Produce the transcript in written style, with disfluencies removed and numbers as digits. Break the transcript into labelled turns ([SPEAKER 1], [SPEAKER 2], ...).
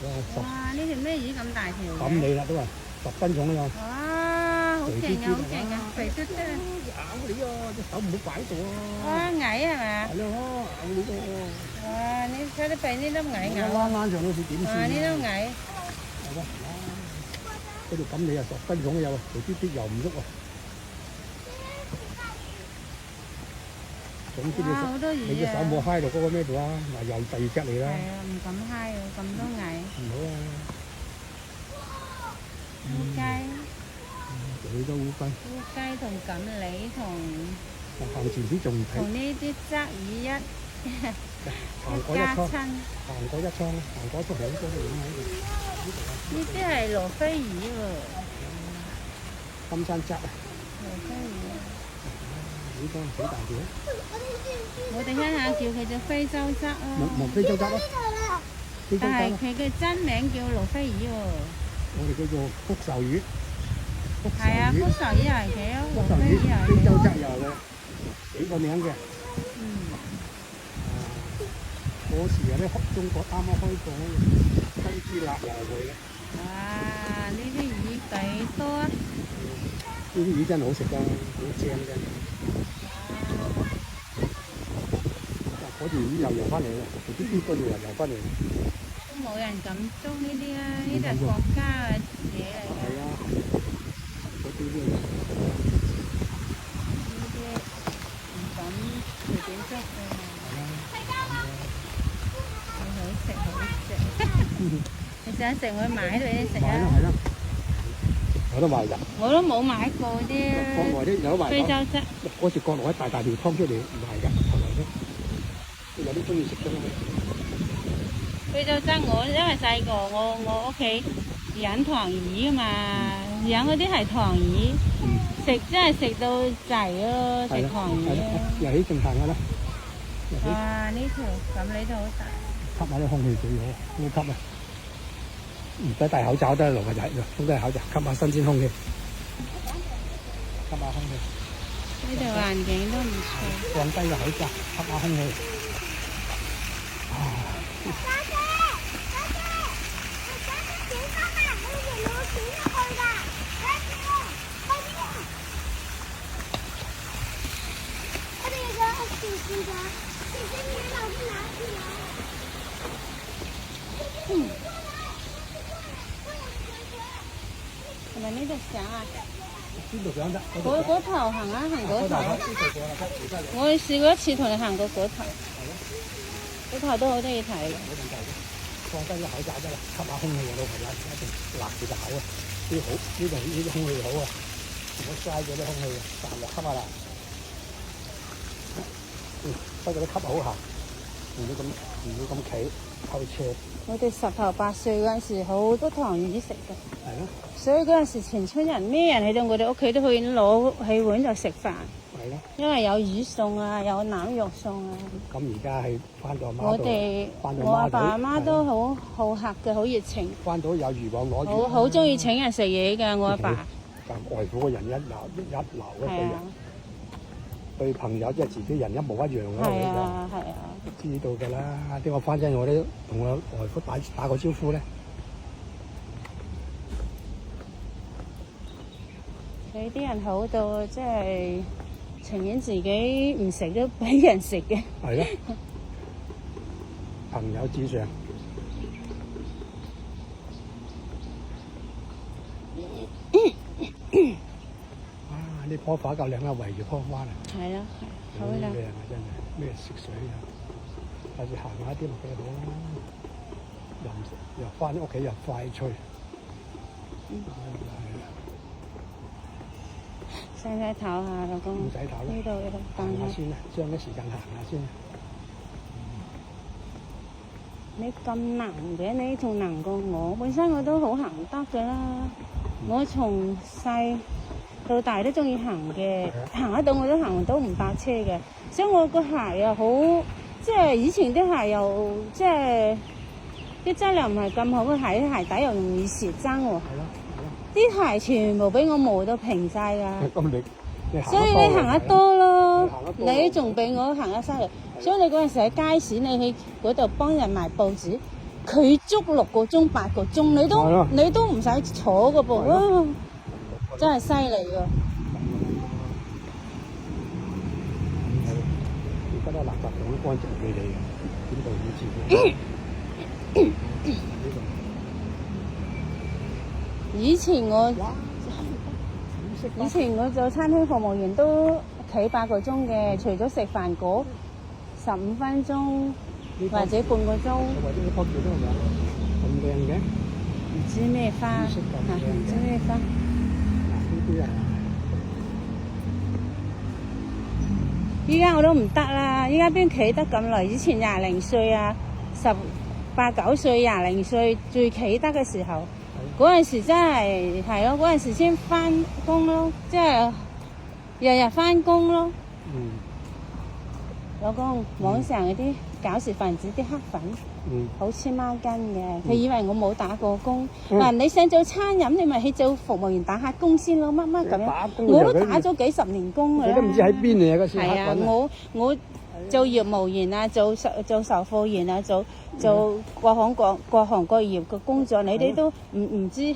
[SPEAKER 1] 哇！呢條咩魚咁大條嘅？
[SPEAKER 2] 咁你啦都係10斤重啊！
[SPEAKER 1] 哇！好勁啊！好勁啊！肥嘟嘟啊！
[SPEAKER 2] 咬你啊！隻手唔好擺度啊！
[SPEAKER 1] 哇！矮係咪啊？
[SPEAKER 2] 係咯，咬你喎！
[SPEAKER 1] 哇！你睇得俾呢粒矮咬。
[SPEAKER 2] 彎彎上到似點算？
[SPEAKER 1] 哇！呢粒矮。
[SPEAKER 2] 係咯，嗰條咁你啊10斤重有啊，肥嘟嘟又唔喐啊！總之你隻手冇揩到嗰個咩度啊？嗱，又第二隻嚟啦。
[SPEAKER 1] 係啊，唔敢揩啊，咁多蟻。
[SPEAKER 2] 唔好啊！
[SPEAKER 1] 烏雞。
[SPEAKER 2] 幾多烏雞？
[SPEAKER 1] 烏雞同錦鯉
[SPEAKER 2] 行前啲仲唔睇？
[SPEAKER 1] 同呢啲鯽魚
[SPEAKER 2] 行過一倉，
[SPEAKER 1] 親。
[SPEAKER 2] 行過一倉，行過一倉好多嘢喺度。
[SPEAKER 1] 呢啲係羅非魚喎。
[SPEAKER 2] 金山鯽啊！
[SPEAKER 1] 羅非魚。
[SPEAKER 2] 呢個幾大條？
[SPEAKER 1] 我哋鄉下叫佢做非洲鯽咯。
[SPEAKER 2] 望非洲鯽咯。
[SPEAKER 1] 但係佢嘅真名叫羅非魚喎。
[SPEAKER 2] 我哋叫做福壽魚。
[SPEAKER 1] 係啊，福壽魚又係佢咯，羅非魚又係
[SPEAKER 2] 非洲
[SPEAKER 1] 佢。
[SPEAKER 2] 鯽又係幾個名嘅。嗰時有啲中國啱啱開放珍珠辣又係佢嘅。
[SPEAKER 1] 哇！呢啲魚幾多啊？
[SPEAKER 2] 呢啲魚真係好食㗎，好正嘅。嗰條魚又游翻嚟啦，啲嗰條又翻嚟。
[SPEAKER 1] 都冇人敢捉呢啲啊！呢啲係國家嘅嘢嚟㗎。
[SPEAKER 2] 係啊，嗰啲呢
[SPEAKER 1] 啲唔敢隨便捉㗎。好食好食。你想食我買俾你食啊？
[SPEAKER 2] 係啦，有得賣㗎。
[SPEAKER 1] 我都冇買過啲
[SPEAKER 2] 國內啲有得賣。
[SPEAKER 1] 非洲鯽。
[SPEAKER 2] 嗰時國內一大條劏出嚟賣㗎，國內都有啲中意食㗎嘛。
[SPEAKER 1] 非洲鯽我因為細個我屋企養塘魚㗎嘛，養嗰啲係塘魚，食真係食到滯咯，食塘魚啊！
[SPEAKER 2] 又起正行㗎啦。
[SPEAKER 1] 哇！呢條咁你都好大。
[SPEAKER 2] 吸下啲空氣最好，好吸啊！唔使戴口罩得落個仔，都戴口罩，吸下新鮮空氣，吸下空氣。
[SPEAKER 1] 呢度環境都唔錯。
[SPEAKER 2] 放低個口罩，吸下空氣。
[SPEAKER 1] 係咪呢度上啊？
[SPEAKER 2] 邊度上得？
[SPEAKER 1] 嗰頭行啊，行嗰頭。我試過一次同你行過嗰頭。嗰頭都好多嘢睇。
[SPEAKER 2] 冇問題嘅，放低個口罩得啦，吸下空氣啊，老朋友，一定勒住個口啊！啲好呢啲空氣好啊，唔好嘥咗啲空氣啊，散落吸下啦。不過啲吸好行，唔要咁企透斜。
[SPEAKER 1] 我哋十頭八歲嗰陣時，好多塘魚食嘅。
[SPEAKER 2] 係咯。
[SPEAKER 1] 所以嗰陣時全村人咩人去到我哋屋企都去攞起碗就食飯。
[SPEAKER 2] 係咯。
[SPEAKER 1] 因為有魚餸啊，有腩肉餸啊。
[SPEAKER 2] 咁而家係翻到阿媽度，
[SPEAKER 1] 我阿爸阿媽都好好客嘅，好熱情。
[SPEAKER 2] 翻到有魚網攞住。
[SPEAKER 1] 好中意請人食嘢㗎，我阿爸。
[SPEAKER 2] 但外父嘅人一流一對人，對朋友即係自己人一模一樣嘅。
[SPEAKER 1] 係啊係啊。
[SPEAKER 2] 知道㗎啦，啲我翻親我都同我外父打個招呼咧。
[SPEAKER 1] 佢啲人好到即係情願自己唔食都俾人食嘅。
[SPEAKER 2] 係咯，朋友至上。啊！呢棵花夠靚啊，圍住棵花啊。
[SPEAKER 1] 係咯，好靚
[SPEAKER 2] 啊！真係咩色水啊！下次行下啲咪幾好啦，又翻屋企又快脆。
[SPEAKER 1] 使唔使唞下老公？
[SPEAKER 2] 唔使唞啦，
[SPEAKER 1] 呢度
[SPEAKER 2] 行下先啦，將啲時間行下先。
[SPEAKER 1] 你咁能嘅，你仲能過我。本身我都好行得㗎啦，我從細到大都中意行嘅，行得到我都行到唔搭車嘅。所以我個鞋又好，即係以前啲鞋又即係啲質量唔係咁好嘅鞋，啲鞋底又容易蝕踭喎。啲鞋全部俾我磨到平晒㗎。所以你行得多咯，你仲比我行得犀利。所以你嗰陣時喺街市，你去嗰度幫人賣報紙，佢足6個鐘8個鐘，
[SPEAKER 2] 係咯
[SPEAKER 1] 你都唔使坐噶噃，哇！真係犀利㗎。
[SPEAKER 2] 而家啲垃圾桶乾淨俾你嘅，邊度以前
[SPEAKER 1] 以前我
[SPEAKER 2] 哇！
[SPEAKER 1] 以前我做餐廳服務員都企8個鐘嘅，除咗食飯嗰15分鐘或者半個鐘。
[SPEAKER 2] 或者呢棵樹都係咁靚嘅，
[SPEAKER 1] 唔知咩花嚇，唔知咩花。
[SPEAKER 2] 呢啲啊，
[SPEAKER 1] 依家我都唔得啦，依家邊企得咁耐？以前20零歲啊，18、9歲、20零歲最企得嘅時候，嗰陣時真係咯，嗰陣時先翻工咯，即係日日翻工咯。老公，網上嗰啲搞事分子啲黑粉，好黐孖筋嘅，佢以為我冇打過工。嗱，你想做餐飲，你咪去做服務員打下工先咯，乜乜咁樣。我都打咗幾十年工㗎啦。
[SPEAKER 2] 你都唔知喺邊嚟啊！嗰時黑
[SPEAKER 1] 係啊，我做業務員啊，做售貨員啊，做各行各業嘅工作，你哋都唔知